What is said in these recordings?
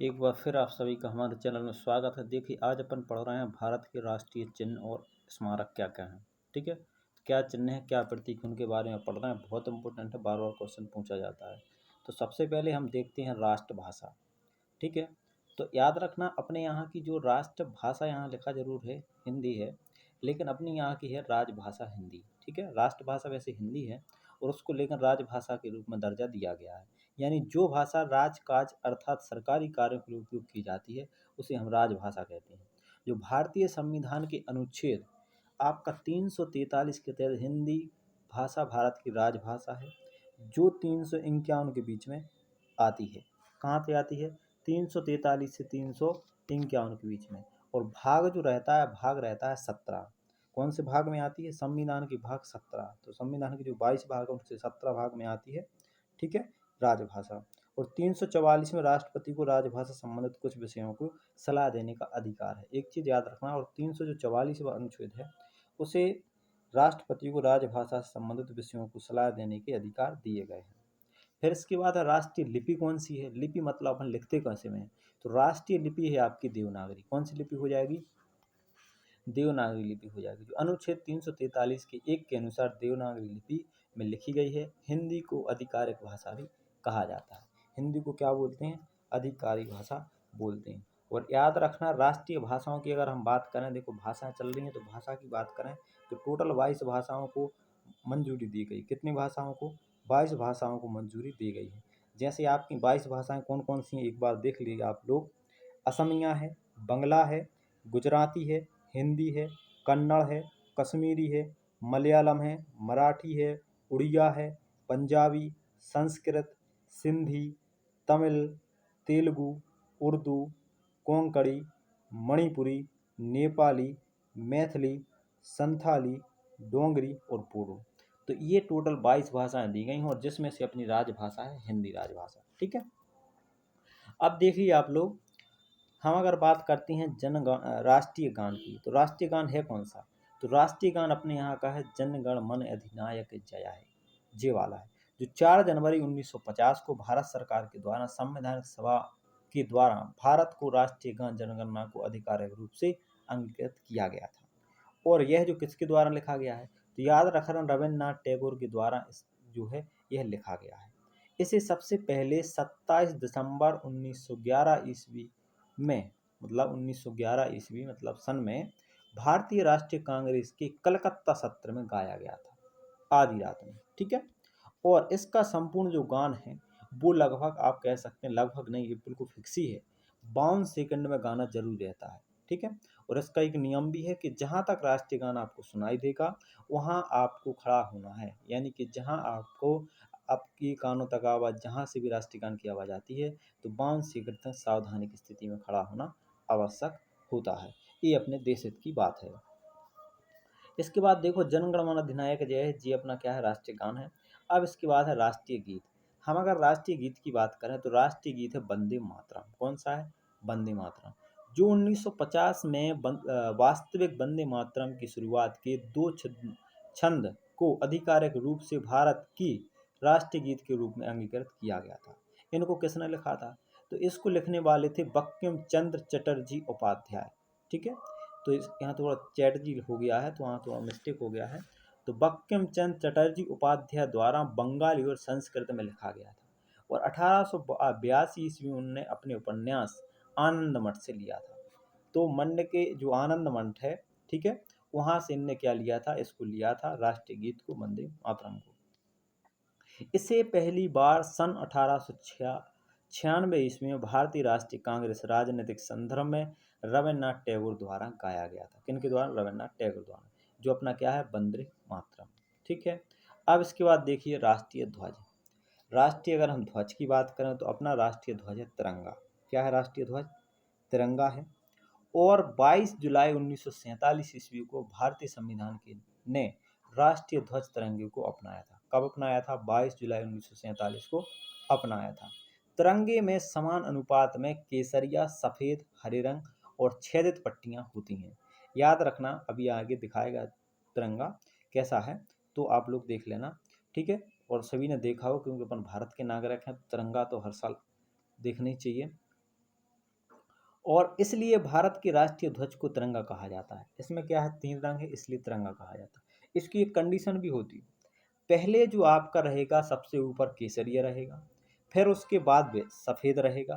एक बार फिर आप सभी का हमारे चैनल में स्वागत है। देखिए, आज अपन पढ़ रहे हैं भारत के राष्ट्रीय चिन्ह और स्मारक क्या क्या हैं। ठीक है, क्या चिन्ह है, क्या प्रतीक, उनके बारे में पढ़ रहे हैं। बहुत इंपॉर्टेंट है, बार बार क्वेश्चन पूछा जाता है। तो सबसे पहले हम देखते हैं राष्ट्रभाषा। ठीक है, तो याद रखना अपने यहाँ की जो राष्ट्रभाषा, यहाँ लिखा जरूर है हिंदी है, लेकिन अपनी यहाँ की है राजभाषा हिंदी। ठीक है, राष्ट्रभाषा वैसे हिंदी है और उसको लेकर राजभाषा के रूप में दर्जा दिया गया है। यानी जो भाषा राजकाज अर्थात सरकारी कार्यों के लिए उपयोग की जाती है उसे हम राजभाषा कहते हैं। जो भारतीय संविधान के अनुच्छेद आपका 343 के तहत हिंदी भाषा भारत की राजभाषा है, जो 351 के बीच में आती है। कहाँ से आती है? 343 से 351 के बीच में। और भाग जो रहता है, भाग रहता है 17। कौन से भाग में आती है? संविधान के भाग 17। तो संविधान के जो 22 भाग है उनसे 17 भाग में आती है। ठीक है, राजभाषा। और 344 में राष्ट्रपति को राजभाषा संबंधित कुछ विषयों को सलाह देने का अधिकार है। एक चीज याद रखना, और 344वां अनुच्छेद है उसे राष्ट्रपति को राजभाषा से संबंधित विषयों को सलाह देने के अधिकार दिए गए हैं। फिर इसके बाद है राष्ट्रीय लिपि कौन सी है। लिपि मतलब अपन लिखते कैसे में, तो राष्ट्रीय लिपि है आपकी देवनागरी। कौन सी लिपि हो जाएगी? देवनागरी लिपि हो जाएगी, जो अनुच्छेद 343 के 1 के अनुसार देवनागरी लिपि में लिखी गई है। हिंदी को आधिकारिक भाषा भी कहा जाता है। हिंदी को क्या बोलते हैं? आधिकारिक भाषा बोलते हैं। और याद रखना, राष्ट्रीय भाषाओं की अगर हम बात करें, देखो भाषाएं चल रही हैं तो भाषा की बात करें तो टोटल 22 भाषाओं को मंजूरी दी गई। कितनी भाषाओं को? 22 भाषाओं को मंजूरी दी गई है। जैसे आपकी 22 भाषाएं कौन कौन सी हैं एक बार देख लीजिए आप लोग। असमिया है, बंगला है, गुजराती है, हिंदी है, कन्नड़ है, कश्मीरी है, मलयालम है, मराठी है, उड़िया है, पंजाबी, संस्कृत, सिंधी, तमिल, तेलुगु, उर्दू, कोंकणी, मणिपुरी, नेपाली, मैथिली, संथाली, डोंगरी और बोडो। तो ये टोटल 22 भाषाएं दी गई हैं और जिसमें से अपनी राजभाषा है हिंदी राजभाषा। ठीक है, अब देखिए आप लोग, हम अगर बात करते हैं राष्ट्रीय गान की, तो राष्ट्रीय गान है कौन सा? तो राष्ट्रीय गान अपने यहाँ का है जन गण मन अधिनायक जया है, जे वाला है, जो 4 जनवरी 1950 को भारत सरकार के द्वारा संवैधानिक सभा के द्वारा भारत को राष्ट्रीय गान जनगणना को आधिकारिक रूप से अंगीकृत किया गया था। और यह जो किसके द्वारा लिखा गया है, तो याद रखना रविन्द्रनाथ टैगोर के द्वारा जो है यह लिखा गया है। इसे सबसे पहले 27 दिसंबर 1911 ईस्वी में, मतलब 1911 ईस्वी मतलब सन में, भारतीय राष्ट्रीय कांग्रेस के कलकत्ता सत्र में गाया गया था, आधी रात में। ठीक है, और इसका संपूर्ण जो गान है वो लगभग, आप कह सकते हैं लगभग नहीं, ये बिल्कुल फिक्स ही है, 52 सेकंड में गाना जरूर रहता है। ठीक है, और इसका एक नियम भी है कि जहां तक राष्ट्रीय गान आपको सुनाई देगा वहां आपको खड़ा होना है। यानी कि जहां आपको, आपकी कानों तक आवाज़, जहां से भी राष्ट्रीय गान की आवाज़ आती है तो 52 सेकंड तक सावधानी की स्थिति में खड़ा होना आवश्यक होता है। ये अपने देश हित की बात है। इसके बाद देखो, जनगण मन अधिनायक जय है, जी अपना क्या है? राष्ट्रीय गान है। अब इसके बाद है राष्ट्रीय गीत। हम अगर राष्ट्रीय गीत की बात करें तो राष्ट्रीय गीत है वंदे मातरम। कौन सा है? वंदे मातरम, जो 1950 में वास्तविक वंदे मातरम की शुरुआत के 2 छंद को आधिकारिक रूप से भारत की राष्ट्रीय गीत के रूप में अंगीकृत किया गया था। इनको किसने लिखा था? तो इसको लिखने वाले थे बंकिम चंद्र चटर्जी उपाध्याय। ठीक है, तो यहाँ थोड़ा चैटर्जी हो गया है तो वहाँ थोड़ा मिस्टेक हो गया है। तो बंकिम चंद्र चटर्जी उपाध्याय द्वारा बंगाली और संस्कृत में लिखा गया था। और 1882 ईस्वी में उन्होंने अपने उपन्यास आनंद मठ से लिया था। तो मंड के जो आनंद मठ है, ठीक है, वहां से इनने क्या लिया था? इसको लिया था, राष्ट्रीय गीत को, वंदे मातरम को। इसे पहली बार सन 1896 ईस्वी में भारतीय राष्ट्रीय कांग्रेस राजनीतिक संदर्भ में रविन्द्रनाथ टैगोर द्वारा गाया गया था। किनके द्वारा? रविन्द्रनाथ टैगोर द्वारा, जो अपना क्या है? वंदे मातरम। ठीक है, अब इसके बाद देखिए राष्ट्रीय ध्वज। राष्ट्रीय, अगर हम ध्वज की बात करें तो अपना राष्ट्रीय ध्वज है तिरंगा। क्या है राष्ट्रीय ध्वज? तिरंगा है। और 22 जुलाई 1947 ईस्वी को भारतीय संविधान के ने राष्ट्रीय ध्वज तिरंगे को अपनाया था। कब अपनाया था? 22 जुलाई 1947 को अपनाया था। तिरंगे में समान अनुपात में केसरिया, सफेद, हरे रंग और छेदित पट्टियां होती हैं। याद रखना, अभी आगे दिखाएगा तिरंगा कैसा है, तो आप लोग देख लेना। ठीक है, और सभी ने देखा हो क्योंकि अपन भारत के नागरिक हैं, तिरंगा तो हर साल देखना ही चाहिए। और इसलिए भारत के राष्ट्रीय ध्वज को तिरंगा कहा जाता है। इसमें क्या है, 3 रंग है इसलिए तिरंगा कहा जाता है। इसकी एक कंडीशन भी होती है, पहले जो आपका रहेगा सबसे ऊपर केसरिया रहेगा, फिर उसके बाद में सफ़ेद रहेगा,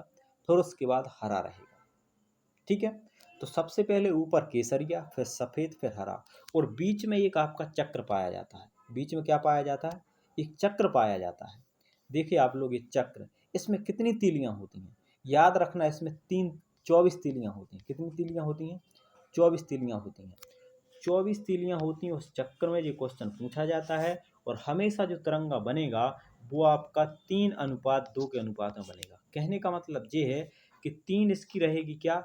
फिर उसके बाद हरा रहेगा। ठीक है, तो सबसे पहले ऊपर केसरिया, फिर सफ़ेद, फिर हरा, और बीच में एक आपका चक्र पाया जाता है। बीच में क्या पाया जाता है, एक चक्र पाया जाता है। देखिए आप लोग, ये चक्र, इसमें कितनी तीलियां होती हैं, याद रखना, इसमें 24 तीलियां होती हैं। कितनी तीलियां होती हैं, 24 तीलियां होती हैं। 24 तीलियां होती हैं, उस चक्कर में ये क्वेश्चन पूछा जाता है। और हमेशा जो तिरंगा बनेगा वो आपका 3:2 के अनुपात में बनेगा। कहने का मतलब ये है कि 3 इसकी रहेगी, क्या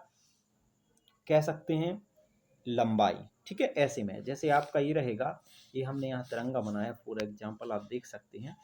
कह सकते हैं, लंबाई। ठीक है, ऐसे में जैसे आपका ये रहेगा, ये हमने यहाँ तिरंगा बनाया फॉर एग्जाम्पल, आप देख सकते हैं।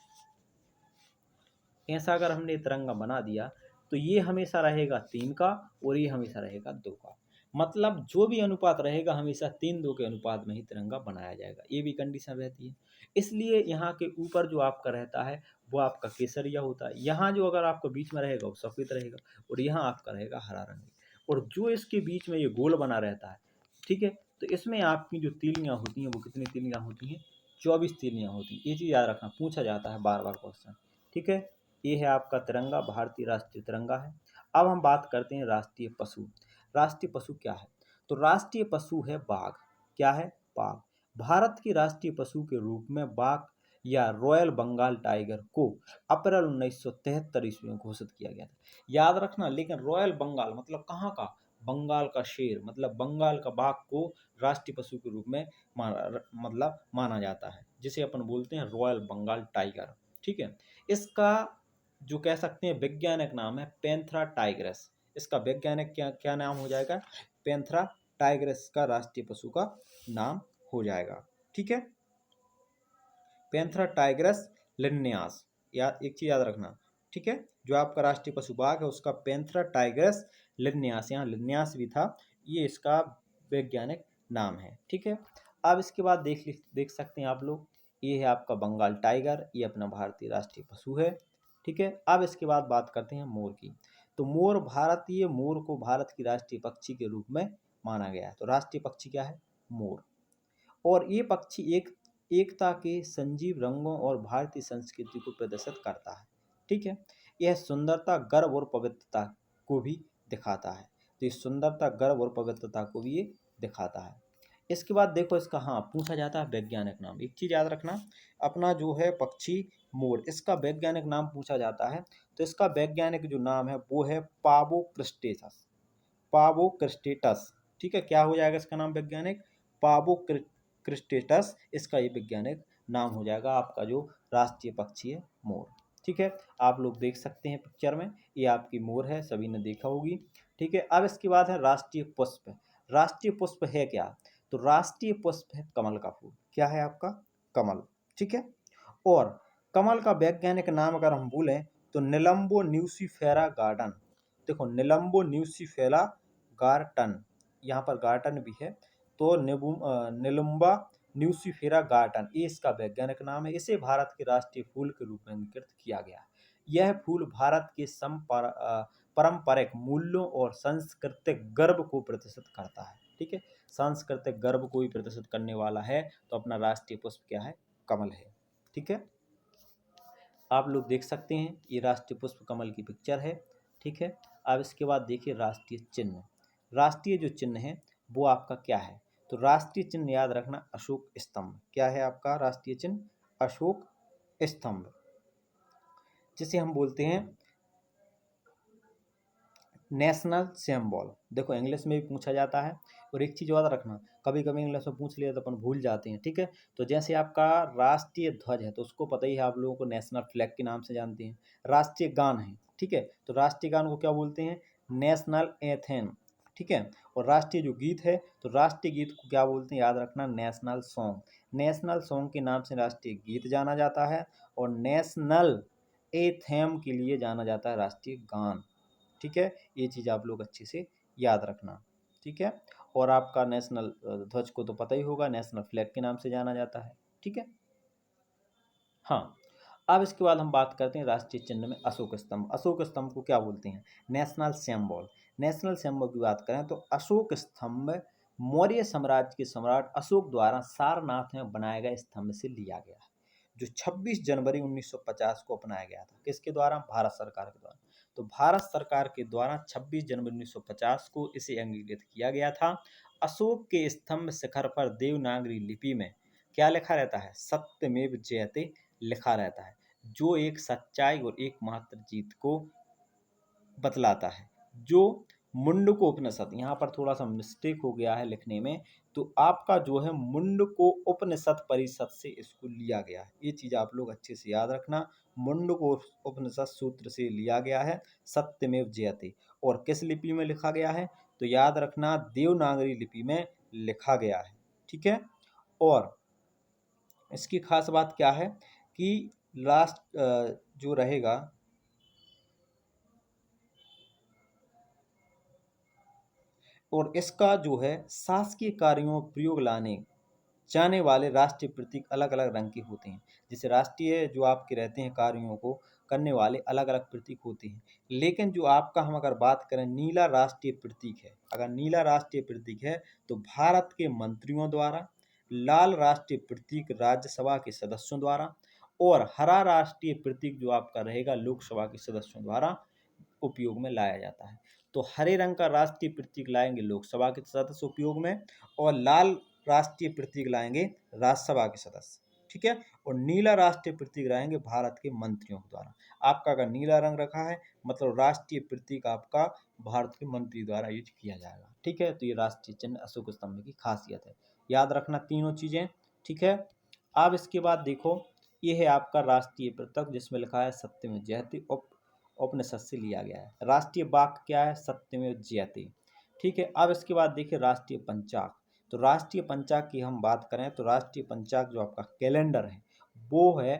ऐसा अगर हमने तिरंगा बना दिया तो ये हमेशा रहेगा 3 का और ये हमेशा रहेगा 2 का। मतलब जो भी अनुपात रहेगा हमेशा 3:2 के अनुपात में ही तिरंगा बनाया जाएगा, ये भी कंडीशन रहती है। इसलिए यहाँ के ऊपर जो आपका रहता है वो आपका केसरिया होता है, यहाँ जो अगर आपका बीच में रहेगा वो सफ़ेद रहेगा, और यहाँ आपका रहेगा हरा रंग। और जो इसके बीच में ये गोल बना रहता है, ठीक है, तो इसमें आपकी जो तीलियाँ होती हैं वो कितनी तीलियाँ होती हैं, 24 तीलियाँ होती हैं। ये चीज़ याद रखना, पूछा जाता है बार बार क्वेश्चन। ठीक है, ये है आपका तिरंगा, भारतीय राष्ट्रीय तिरंगा है। अब हम बात करते हैं राष्ट्रीय पशु। राष्ट्रीय पशु क्या है, तो राष्ट्रीय पशु है बाघ। क्या है, बाघ। भारत के राष्ट्रीय पशु के रूप में बाघ या रॉयल बंगाल टाइगर को अप्रैल 1973 ईस्वी में घोषित किया गया था। याद रखना, लेकिन रॉयल बंगाल मतलब कहाँ का, बंगाल का शेर, मतलब बंगाल का बाघ को राष्ट्रीय पशु के रूप में माना जाता है, जिसे अपन बोलते हैं रॉयल बंगाल टाइगर। ठीक है, इसका जो कह सकते हैं वैज्ञानिक नाम है पैंथरा टाइग्रेस। इसका वैज्ञानिक क्या क्या नाम हो जाएगा, पैंथरा टाइग्रेस का राष्ट्रीय पशु का नाम हो जाएगा। ठीक है, पैंथरा टाइग्रेस लिन्यास, याद एक चीज याद रखना। ठीक है, जो आपका राष्ट्रीय पशु बाघ है उसका पैंथरा टाइग्रेस लिन्यास, यहाँ लिन्यास भी था, ये इसका वैज्ञानिक नाम है। ठीक है, अब इसके बाद देख सकते हैं आप लोग, ये है आपका बंगाल टाइगर, ये अपना भारतीय राष्ट्रीय पशु है। ठीक है, अब इसके बाद बात करते हैं मोर की। तो मोर को भारत की राष्ट्रीय पक्षी के रूप में माना गया है। तो राष्ट्रीय पक्षी क्या है, मोर। और ये पक्षी एकता के संजीव रंगों और भारतीय संस्कृति को प्रदर्शित करता है। ठीक है, यह सुंदरता, गर्व और पवित्रता को भी दिखाता है। तो ये सुंदरता, गर्व और पवित्रता को भी ये दिखाता है। इसके बाद देखो इसका, हाँ, पूछा जाता है वैज्ञानिक नाम। एक चीज याद रखना, अपना जो है पक्षी मोर, इसका वैज्ञानिक नाम पूछा जाता है, तो इसका वैज्ञानिक जो नाम है वो है पावो क्रिस्टेटस। पावो क्रिस्टेटस। ठीक है, क्या हो जाएगा इसका नाम वैज्ञानिक, पावो क्रिस्टेटस, इसका ये वैज्ञानिक नाम हो जाएगा आपका जो राष्ट्रीय पक्षी है मोर। ठीक है, आप लोग देख सकते हैं पिक्चर में, ये आपकी मोर है, सभी ने देखा होगी। ठीक है, अब इसके बाद है राष्ट्रीय पुष्प। राष्ट्रीय पुष्प है क्या, तो राष्ट्रीय पुष्प है कमल का फूल। क्या है आपका, कमल। ठीक है, और कमल का वैज्ञानिक नाम अगर हम बोलें तो निलंबो न्यूसीफेरा गार्डन। देखो, निलंबो न्यूसीफेरा गार्टन, यहाँ पर गार्टन भी है, तो निलुम्बा न्यूसीफेरा गार्टन, ये इसका वैज्ञानिक नाम है। इसे भारत के राष्ट्रीय फूल के रूप में अंकित किया गया है। यह फूल भारत के पारंपरिक मूल्यों और सांस्कृतिक गर्व को प्रदर्शित करता है। ठीक है, सांस्कृतिक गर्व को भी प्रदर्शित करने वाला है, तो अपना राष्ट्रीय पुष्प क्या है, कमल है। ठीक है, आप लोग देख सकते हैं ये राष्ट्रीय पुष्प कमल की पिक्चर है। ठीक है, अब इसके बाद देखिए राष्ट्रीय चिन्ह। राष्ट्रीय जो चिन्ह है वो आपका क्या है, तो राष्ट्रीय चिन्ह याद रखना अशोक स्तंभ। क्या है आपका राष्ट्रीय चिन्ह, अशोक स्तंभ, जिसे हम बोलते हैं नेशनल सिंबल। देखो इंग्लिश में भी पूछा जाता है। और एक चीज़ याद रखना, कभी कभी इंग्लिश में पूछ लिया तो अपन भूल जाते हैं। ठीक है, तो जैसे आपका राष्ट्रीय ध्वज है तो उसको पता ही है आप लोगों को, नेशनल फ्लैग के नाम से जानते हैं। राष्ट्रीय गान है, ठीक है, तो राष्ट्रीय गान को क्या बोलते हैं, नेशनल एंथम। ठीक है, और राष्ट्रीय जो गीत है तो राष्ट्रीय गीत को क्या बोलते हैं, याद रखना नेशनल सॉन्ग। नेशनल सॉन्ग के नाम से राष्ट्रीय गीत जाना जाता है, और नेशनल एंथम के लिए जाना जाता है राष्ट्रीय गान। ठीक है, ये चीज़ आप लोग अच्छे से याद रखना। ठीक है, और आपका नेशनल ध्वज को तो पता ही होगा, नेशनल फ्लैग के नाम से जाना जाता है। ठीक है, हाँ, अब इसके बाद हम बात करते हैं राष्ट्रीय चिन्ह में अशोक स्तंभ। अशोक स्तंभ को क्या बोलते हैं? National symbol. नेशनल सिंबल की बात करें तो अशोक स्तंभ मौर्य साम्राज्य के सम्राट अशोक द्वारा सारनाथ में बनाए गए स्तंभ से लिया गया है, जो 26 जनवरी 1950 को अपनाया गया था। किसके द्वारा? भारत सरकार के द्वारा। तो भारत सरकार के द्वारा 26 जनवरी 1950 को इसे अंगीकृत किया गया था। अशोक के स्तंभ शिखर पर देवनागरी लिपि में क्या लिखा रहता है? सत्यमेव जयते लिखा रहता है, जो एक सच्चाई और एकमात्र जीत को बतलाता है। जो मुंडको उपनिषद, यहाँ पर थोड़ा सा मिस्टेक हो गया है लिखने में, तो आपका जो है मुंडको उपनिषद परिषद से इसको लिया गया है। ये चीज़ आप लोग अच्छे से याद रखना। मुंडको उपनिषद सूत्र से लिया गया है सत्यमेव जयते। और किस लिपि में लिखा गया है? तो याद रखना देवनागरी लिपि में लिखा गया है। ठीक है। और इसकी खास बात क्या है कि लास्ट जो रहेगा और इसका जो है शासकीय कार्यों में प्रयोग लाने जाने वाले राष्ट्रीय प्रतीक अलग अलग रंग के होते हैं। जैसे राष्ट्रीय जो आपके रहते हैं कार्यों को करने वाले अलग अलग प्रतीक होते हैं, लेकिन जो आपका हम अगर बात करें नीला राष्ट्रीय प्रतीक है, अगर नीला राष्ट्रीय प्रतीक है तो भारत के मंत्रियों द्वारा, लाल राष्ट्रीय प्रतीक राज्यसभा के सदस्यों द्वारा, और हरा राष्ट्रीय प्रतीक जो आपका रहेगा लोकसभा के सदस्यों द्वारा उपयोग में लाया जाता है। तो हरे रंग का राष्ट्रीय प्रतीक लाएंगे लोकसभा के सदस्य उपयोग में, और लाल राष्ट्रीय प्रतीक लाएंगे राज्यसभा के सदस्य। ठीक है। और नीला राष्ट्रीय प्रतीक लाएंगे भारत के मंत्रियों के द्वारा। आपका अगर नीला रंग रखा है मतलब राष्ट्रीय प्रतीक आपका भारत के मंत्री द्वारा यूज किया जाएगा। ठीक है। तो ये राष्ट्रीय चिन्ह अशोक स्तंभ की खासियत है, याद रखना तीनों चीजें। ठीक है। अब इसके बाद देखो, ये है आपका राष्ट्रीय प्रतीक जिसमें लिखा है सत्यमेव जयते, उपनिषद से लिया गया है। राष्ट्रीय वाक्य क्या है? सत्यमेव जयते। ठीक है। अब इसके बाद देखिए राष्ट्रीय पंचांग। तो राष्ट्रीय पंचांग की हम बात करें तो राष्ट्रीय पंचांग जो आपका कैलेंडर है वो है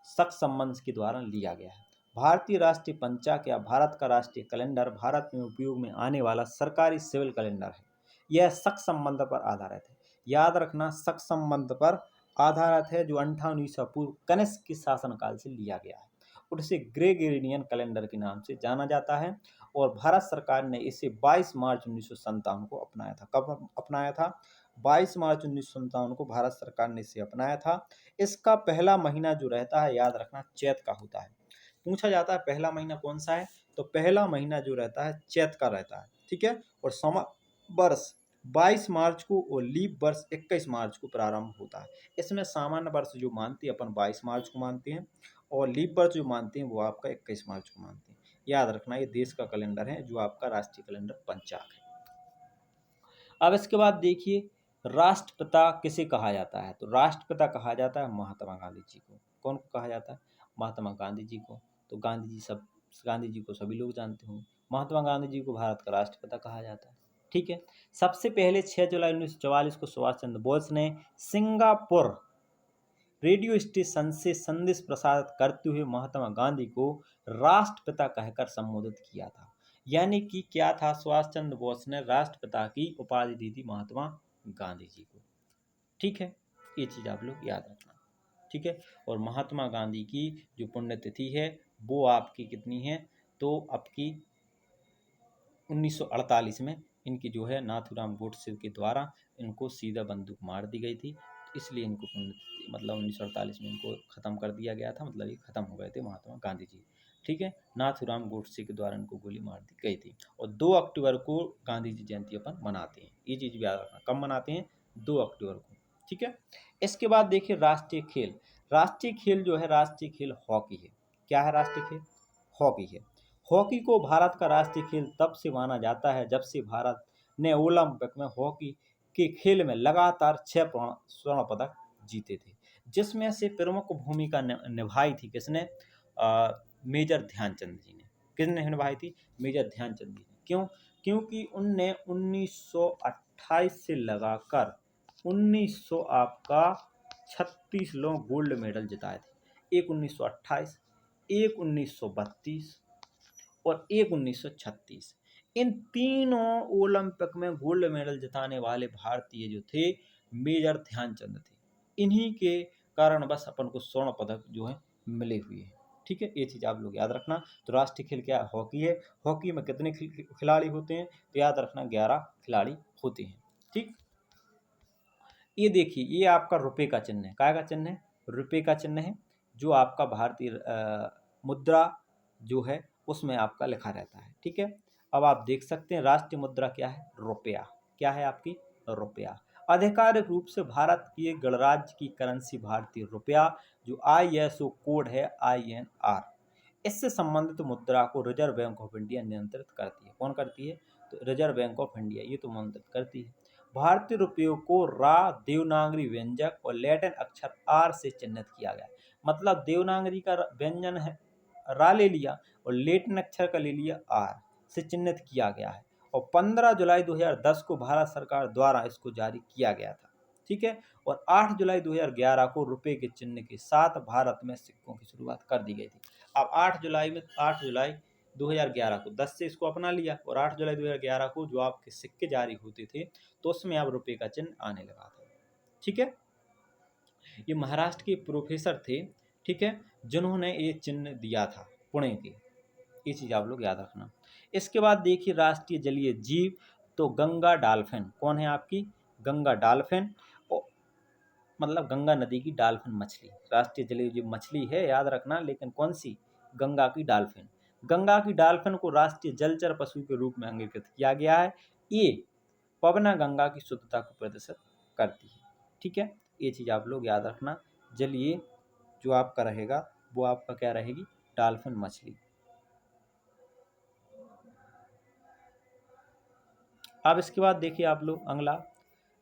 शक संबंध के द्वारा लिया गया है। भारतीय राष्ट्रीय पंचांग या भारत का राष्ट्रीय कैलेंडर भारत में उपयोग में आने वाला सरकारी सिविल कैलेंडर है। यह शक संबंध पर आधारित है। याद रखना शक संबंध पर आधारित है, जो 58 ईसा पूर्व कनिष्क के शासनकाल से लिया गया है और इसे ग्रेगोरियन कैलेंडर के नाम से जाना जाता है। और भारत सरकार ने इसे 22 मार्च 1957 को अपनाया था। कब अपनाया था? 22 मार्च 1957 को भारत सरकार ने इसे अपनाया था। इसका पहला महीना जो रहता है याद रखना चैत का होता है। पूछा जाता है पहला महीना कौन सा है, तो पहला महीना जो रहता है चैत का रहता है। ठीक है। और सम वर्ष 22 मार्च को और लीप वर्ष 21 मार्च को प्रारंभ होता है। इसमें सामान्य वर्ष जो मानते हैं अपन 22 मार्च को मानते हैं, और लीप वर्ष जो मानते हैं वो आपका 21 मार्च को मानते हैं। याद रखना ये देश का कैलेंडर है जो आपका राष्ट्रीय कैलेंडर पंचांग है। अब इसके बाद देखिए राष्ट्रपिता किसे कहा जाता है? तो राष्ट्रपिता कहा जाता है महात्मा गांधी जी को। कौन को कहा जाता है? महात्मा गांधी जी को। तो गांधी जी को सभी लोग जानते होंगे। महात्मा गांधी जी को भारत का राष्ट्रपिता कहा जाता है। ठीक है। सबसे पहले 6 जुलाई 1944 को सुभाष चंद्र बोस ने सिंगापुर रेडियो स्टेशन से संदेश प्रसारित करते हुए महात्मा गांधी को राष्ट्रपिता कहकर संबोधित किया था। यानी कि क्या था, सुभाष चंद्र बोस ने राष्ट्रपिता की उपाधि दी थी महात्मा गांधी जी को। ठीक है। ये चीज आप लोग याद रखना। ठीक है। और महात्मा गांधी की जो पुण्यतिथि है वो आपकी कितनी है? तो आपकी 1948 में इनकी जो है नाथूराम गोडसे के द्वारा इनको सीधा बंदूक मार दी गई थी, इसलिए इनको मतलब 1948 में इनको ख़त्म कर दिया गया था, मतलब ये ख़त्म हो गए थे महात्मा गांधी जी। ठीक है। नाथूराम गोडसे के द्वारा इनको गोली मार दी गई थी। और 2 अक्टूबर को गांधी जी जयंती अपन मनाते हैं। ये चीज़ भी याद रखना, कब मनाते हैं? 2 अक्टूबर को। ठीक है। इसके बाद देखिए राष्ट्रीय खेल। राष्ट्रीय खेल जो है राष्ट्रीय खेल हॉकी है। क्या है राष्ट्रीय खेल? हॉकी है। हॉकी को भारत का राष्ट्रीय खेल तब से माना जाता है जब से भारत ने ओलंपिक में हॉकी के खेल में लगातार 6 स्वर्ण पदक जीते थे, जिसमें से प्रमुख भूमिका निभाई थी किसने? मेजर ध्यानचंद जी ने। किसने निभाई थी? मेजर ध्यानचंद जी ने। क्यों? क्योंकि उनने 1928 से लगाकर 1900 आपका 36 लोग गोल्ड मेडल जिताए थे। एक 1928, एक 1932 और एक 1936। इन तीनों ओलंपिक में गोल्ड मेडल जिताने वाले भारतीय जो थे मेजर ध्यानचंद थे। इन्हीं के कारण बस अपन को स्वर्ण पदक जो है मिले हुए हैं। ठीक है, ये चीज़ आप लोग याद रखना। तो राष्ट्रीय खेल क्या है? हॉकी है। हॉकी में कितने खिलाड़ी होते हैं? तो याद रखना 11 खिलाड़ी होते हैं। ठीक, ये देखिए, ये आपका रुपए का चिन्ह है। काय का चिन्ह है? रुपए का चिन्ह है, जो आपका भारतीय मुद्रा जो है उसमें आपका लिखा रहता है। ठीक है, अब आप देख सकते हैं राष्ट्रीय मुद्रा क्या है? रुपया। क्या है आपकी? रुपया। आधिकारिक रूप से भारत की एक गणराज्य की करेंसी भारतीय रुपया, जो ISO कोड है INR। इससे संबंधित मुद्रा को रिजर्व बैंक ऑफ इंडिया नियंत्रित करती है। कौन करती है? तो रिजर्व बैंक ऑफ इंडिया ये तो नियंत्रित करती है। भारतीय रुपयों को रा, देवनागरी व्यंजक और लैटिन अक्षर आर से चिन्हित किया गया। मतलब देवनागरी का व्यंजन है रा ले लिया और लैटिन अक्षर का ले लिया आर से चिन्हित किया गया है। और 15 जुलाई 2010 को भारत सरकार द्वारा इसको जारी किया गया था। ठीक है, और 8 जुलाई 2011 को रुपए के चिन्ह के साथ भारत में सिक्कों की शुरुआत कर दी गई थी। अब 8 जुलाई 2011 को 10 से इसको अपना लिया, और 8 जुलाई 2011 को जो आपके सिक्के जारी होते थे तो उसमें अब रुपए का चिन्ह आने लगा था। ठीक है, ये महाराष्ट्र के प्रोफेसर थे, ठीक है, जिन्होंने ये चिन्ह दिया था, पुणे के। ये चीज आप लोग याद रखना। इसके बाद देखिए राष्ट्रीय जलीय जीव, तो गंगा डॉल्फिन। कौन है आपकी? गंगा डॉल्फिन। मतलब गंगा नदी की डॉल्फिन मछली राष्ट्रीय जलीय जीव मछली है, याद रखना। लेकिन कौन सी? गंगा की डॉल्फिन। गंगा की डॉल्फिन को राष्ट्रीय जलचर पशु के रूप में अंगीकृत किया गया है। ये पवना गंगा की शुद्धता को प्रदर्शित करती है। ठीक है, ये चीज आप लोग याद रखना। जलीय जो आपका रहेगा वो आपका क्या रहेगी? डॉल्फिन मछली। अब इसके बाद देखिए आप लोग अगला,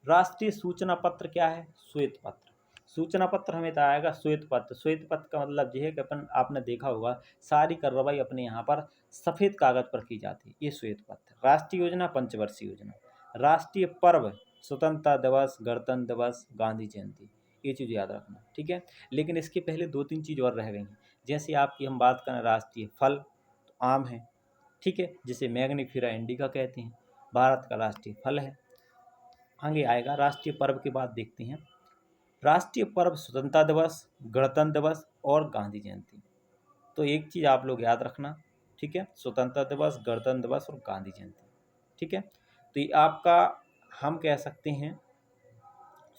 राष्ट्रीय सूचना पत्र क्या है? श्वेत पत्र। सूचना पत्र हमें तो आएगा श्वेत पत्र। श्वेत पत्र का मतलब ये है कि अपन आपने देखा होगा सारी कार्रवाई अपने यहाँ पर सफेद कागज पर की जाती है, ये श्वेत पत्र। राष्ट्रीय योजना पंचवर्षीय योजना। राष्ट्रीय पर्व स्वतंत्रता दिवस, गणतंत्र दिवस, गांधी जयंती, ये चीज़ याद रखना। ठीक है, लेकिन इसके पहले 2-3 चीज़ और रह गई हैं। जैसे आपकी हम बात करें राष्ट्रीय फल, तो आम है। ठीक है, जिसे मैग्नीफेरा इंडिका कहते हैं, भारत का राष्ट्रीय फल है। आगे आएगा राष्ट्रीय पर्व के बाद देखते हैं। राष्ट्रीय पर्व स्वतंत्रता दिवस, गणतंत्र दिवस और गांधी जयंती। तो एक चीज़ आप लोग याद रखना। ठीक है, स्वतंत्रता दिवस, गणतंत्र दिवस और गांधी जयंती। ठीक है, तो ये आपका हम कह सकते हैं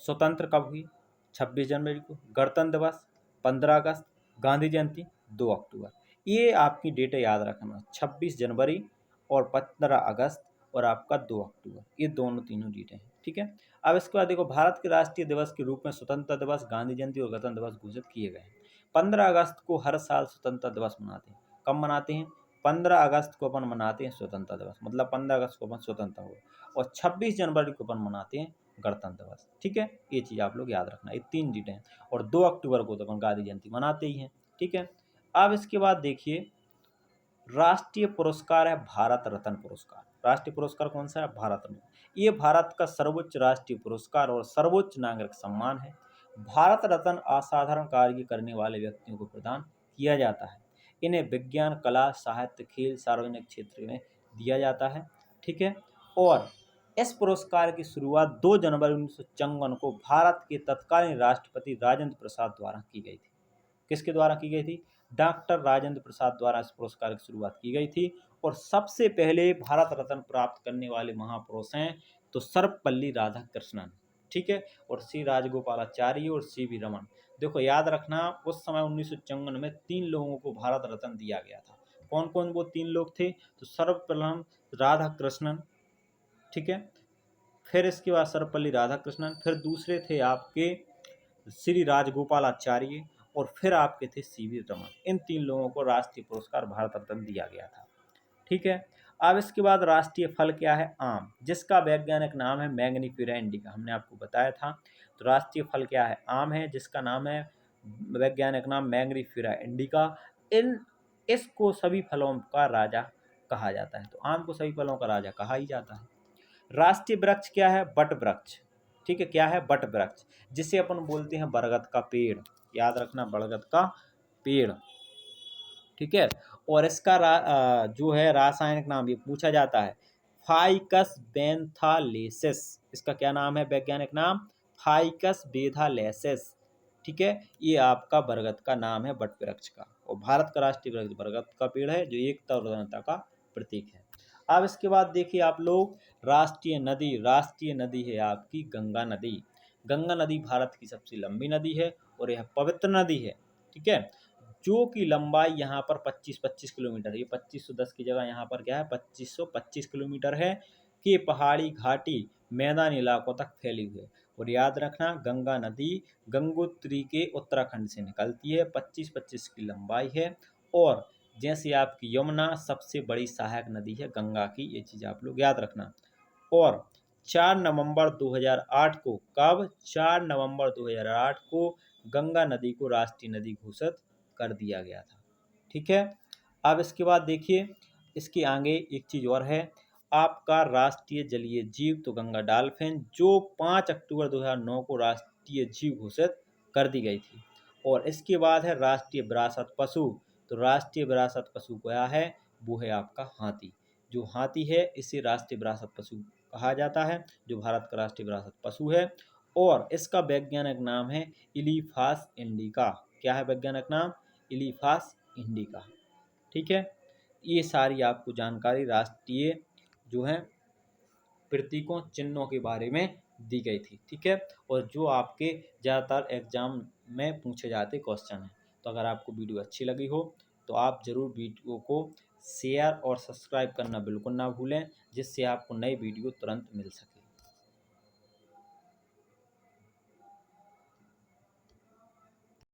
स्वतंत्र कब हुई? 26 जनवरी को। गणतंत्र दिवस 15 अगस्त। गांधी जयंती 2 अक्टूबर। ये आपकी डेटें याद रखना, 26 जनवरी और 15 अगस्त और आपका 2 अक्टूबर, ये दोनों तीनों डेटें हैं। ठीक है, अब इसके बाद देखो भारत के राष्ट्रीय दिवस के रूप में स्वतंत्रता दिवस, गांधी जयंती और गणतंत्र दिवस घोषित किए गए हैं। 15 अगस्त को हर साल स्वतंत्रता दिवस मनाते हैं। कब मनाते हैं? 15 अगस्त को अपन मनाते हैं स्वतंत्रता दिवस, मतलब 15 अगस्त को अपन स्वतंत्र हुए। और 26 जनवरी को अपन मनाते हैं गणतंत्र दिवस। ठीक है, ये चीज़ आप लोग याद रखना, ये 3 डेटें हैं। और 2 अक्टूबर को तो अपन गांधी जयंती मनाते ही हैं। ठीक है, अब इसके बाद देखिए राष्ट्रीय पुरस्कार है भारत रत्न पुरस्कार। राष्ट्रीय पुरस्कार कौन सा है? भारत रत्न। ये भारत का सर्वोच्च राष्ट्रीय पुरस्कार और सर्वोच्च नागरिक सम्मान है। भारत रत्न असाधारण कार्य करने वाले व्यक्तियों को प्रदान किया जाता है। इन्हें विज्ञान, कला, साहित्य, खेल, सार्वजनिक क्षेत्र में दिया जाता है। ठीक है, और इस पुरस्कार की शुरुआत 2 जनवरी 1954 को भारत के तत्कालीन राष्ट्रपति राजेंद्र प्रसाद द्वारा की गई थी। किसके द्वारा की गई थी? डॉक्टर राजेंद्र प्रसाद द्वारा इस पुरस्कार की शुरुआत की गई थी। और सबसे पहले भारत रत्न प्राप्त करने वाले महापुरुष हैं तो सर्वपल्ली राधाकृष्णन। ठीक है, और श्री राजगोपालाचारी और CV रमन। देखो याद रखना, उस समय 1954 में 3 लोगों को भारत रत्न दिया गया था। कौन कौन वो 3 लोग थे? तो सर्वप्रथम राधाकृष्णन, ठीक है, फिर इसके बाद सर्वपल्ली राधाकृष्णन, फिर दूसरे थे आपके श्री राजगोपालाचार्य, और फिर आपके थे CV रमन। इन 3 लोगों को राष्ट्रीय पुरस्कार भारत रत्न दिया गया था। ठीक है, अब इसके बाद राष्ट्रीय फल क्या है? आम, जिसका वैज्ञानिक नाम है मैग्नीफेरा इंडिका, हमने आपको बताया था। तो राष्ट्रीय फल क्या है? आम है, जिसका नाम है वैज्ञानिक नाम मैग्नीफेरा इंडिका। इसको सभी फलों का राजा कहा जाता है। तो आम को सभी फलों का राजा कहा ही जाता है। राष्ट्रीय वृक्ष क्या है? बट वृक्ष। ठीक है, क्या है? बट वृक्ष, जिसे अपन बोलते हैं बरगद का पेड़। याद रखना, बरगद का पेड़। ठीक है, और इसका जो है रासायनिक नाम ये पूछा जाता है, फाइकस बेंथालेसिस। इसका क्या नाम है? वैज्ञानिक नाम फाइकस बेंथालेसिस। ठीक है, ये आपका बरगद का नाम है, वट वृक्ष का। और भारत का राष्ट्रीय वृक्ष बरगद का पेड़ है, जो एकता और उदारता का प्रतीक है। अब इसके बाद देखिए आप लोग, राष्ट्रीय नदी है आपकी गंगा नदी। गंगा नदी भारत की सबसे लंबी नदी है और यह पवित्र नदी है, ठीक है, जो की लंबाई यहाँ पर 25-25 किलोमीटर, ये 2510 की जगह यहाँ पर क्या है 2525 किलोमीटर है, कि पहाड़ी घाटी मैदानी इलाकों तक फैली हुई है। और याद रखना, गंगा नदी गंगोत्री के उत्तराखंड से निकलती है, 25-25 की लंबाई है। और जैसे आपकी यमुना सबसे बड़ी सहायक नदी है गंगा की, ये चीज़ आप लोग याद रखना। और 4 नवंबर 2008 को, कब, 4 नवंबर 2008 को गंगा नदी को राष्ट्रीय नदी घोषित कर दिया गया था, ठीक है। अब इसके बाद देखिए, इसके आगे एक चीज़ और है, आपका राष्ट्रीय जलीय जीव तो गंगा डॉल्फिन, जो 5 अक्टूबर 2009 को राष्ट्रीय जीव घोषित कर दी गई थी। और इसके बाद है राष्ट्रीय विरासत पशु, तो राष्ट्रीय विरासत पशु क्या है, वो है आपका हाथी। जो हाथी है इसे राष्ट्रीय विरासत पशु कहा जाता है, जो भारत का राष्ट्रीय विरासत पशु है। और इसका वैज्ञानिक नाम है इलीफास इंडिका। क्या है वैज्ञानिक नाम, इलीफास इंडिका, ठीक है। ये सारी आपको जानकारी राष्ट्रीय जो है प्रतीकों चिन्हों के बारे में दी गई थी, ठीक है, और जो आपके ज़्यादातर एग्जाम में पूछे जाते क्वेश्चन हैं। तो अगर आपको वीडियो अच्छी लगी हो तो आप ज़रूर वीडियो को शेयर और सब्सक्राइब करना बिल्कुल ना भूलें, जिससे आपको नई वीडियो तुरंत मिल सके।